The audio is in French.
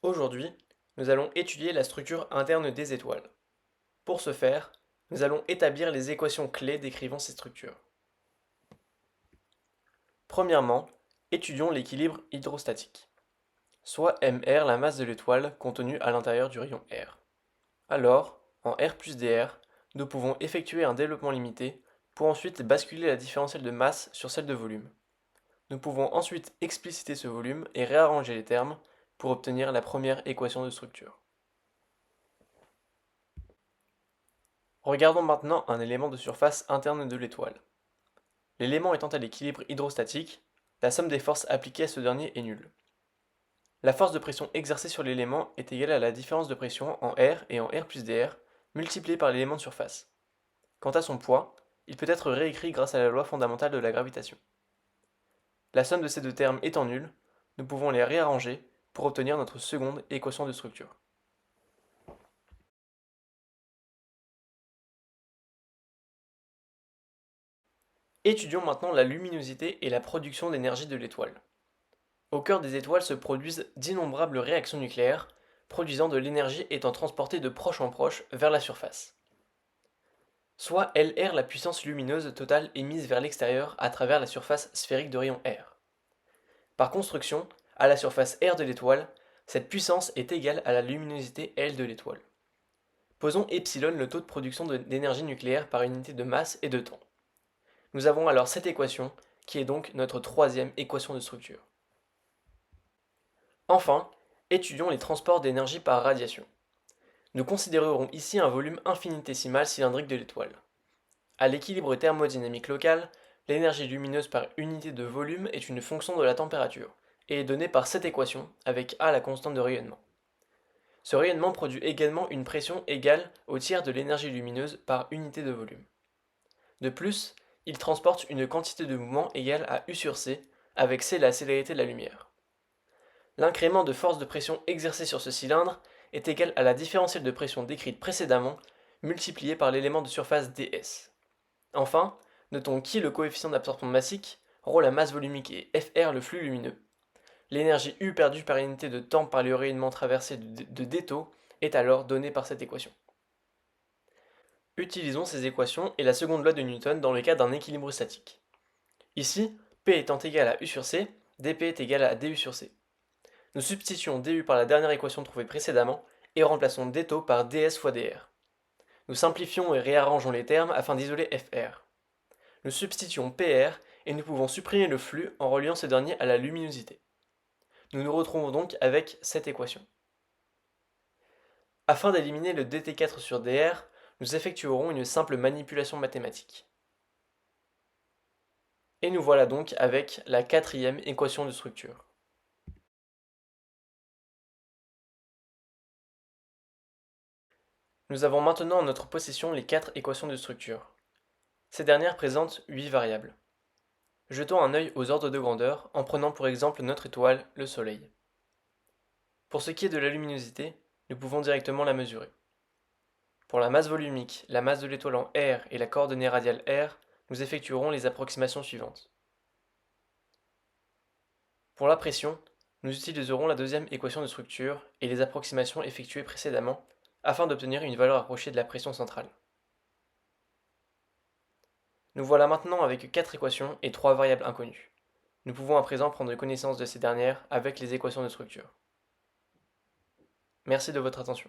Aujourd'hui, nous allons étudier la structure interne des étoiles. Pour ce faire, nous allons établir les équations clés décrivant ces structures. Premièrement, étudions l'équilibre hydrostatique, soit mR la masse de l'étoile contenue à l'intérieur du rayon R. Alors, en R plus dr, nous pouvons effectuer un développement limité pour ensuite basculer la différentielle de masse sur celle de volume. Nous pouvons ensuite expliciter ce volume et réarranger les termes pour obtenir la première équation de structure. Regardons maintenant un élément de surface interne de l'étoile. L'élément étant à l'équilibre hydrostatique, la somme des forces appliquées à ce dernier est nulle. La force de pression exercée sur l'élément est égale à la différence de pression en R et en R plus dr multipliée par l'élément de surface. Quant à son poids, il peut être réécrit grâce à la loi fondamentale de la gravitation. La somme de ces deux termes étant nulle, nous pouvons les réarranger pour obtenir notre seconde équation de structure. Étudions maintenant la luminosité et la production d'énergie de l'étoile. Au cœur des étoiles se produisent d'innombrables réactions nucléaires, produisant de l'énergie étant transportée de proche en proche vers la surface. Soit Lr la puissance lumineuse totale émise vers l'extérieur à travers la surface sphérique de rayon R. Par construction, à la surface R de l'étoile, cette puissance est égale à la luminosité L de l'étoile. Posons epsilon le taux de production d'énergie nucléaire par unité de masse et de temps. Nous avons alors cette équation, qui est donc notre troisième équation de structure. Enfin, étudions les transports d'énergie par radiation. Nous considérerons ici un volume infinitésimal cylindrique de l'étoile. À l'équilibre thermodynamique local, l'énergie lumineuse par unité de volume est une fonction de la température, et est donnée par cette équation, avec A la constante de rayonnement. Ce rayonnement produit également une pression égale au tiers de l'énergie lumineuse par unité de volume. De plus, il transporte une quantité de mouvement égale à U sur C, avec C la célérité de la lumière. L'incrément de force de pression exercée sur ce cylindre est égal à la différentielle de pression décrite précédemment, multipliée par l'élément de surface ds. Enfin, notons qu'I le coefficient d'absorption massique, ρ la masse volumique et Fr le flux lumineux. L'énergie U perdue par unité de temps par le rayonnement traversé de d taux est alors donnée par cette équation. Utilisons ces équations et la seconde loi de Newton dans le cas d'un équilibre statique. Ici, P étant égal à U sur C, dP est égal à du sur C. Nous substituons du par la dernière équation trouvée précédemment et remplaçons d taux par ds fois dr. Nous simplifions et réarrangeons les termes afin d'isoler Fr. Nous substituons Pr et nous pouvons supprimer le flux en reliant ce dernier à la luminosité. Nous nous retrouvons donc avec cette équation. Afin d'éliminer le dt4 sur dr, nous effectuerons une simple manipulation mathématique. Et nous voilà donc avec la quatrième équation de structure. Nous avons maintenant en notre possession les quatre équations de structure. Ces dernières présentent 8 variables. Jetons un œil aux ordres de grandeur en prenant pour exemple notre étoile, le Soleil. Pour ce qui est de la luminosité, nous pouvons directement la mesurer. Pour la masse volumique, la masse de l'étoile en R et la coordonnée radiale R, nous effectuerons les approximations suivantes. Pour la pression, nous utiliserons la deuxième équation de structure et les approximations effectuées précédemment afin d'obtenir une valeur approchée de la pression centrale. Nous voilà maintenant avec 4 équations et 3 variables inconnues. Nous pouvons à présent prendre connaissance de ces dernières avec les équations de structure. Merci de votre attention.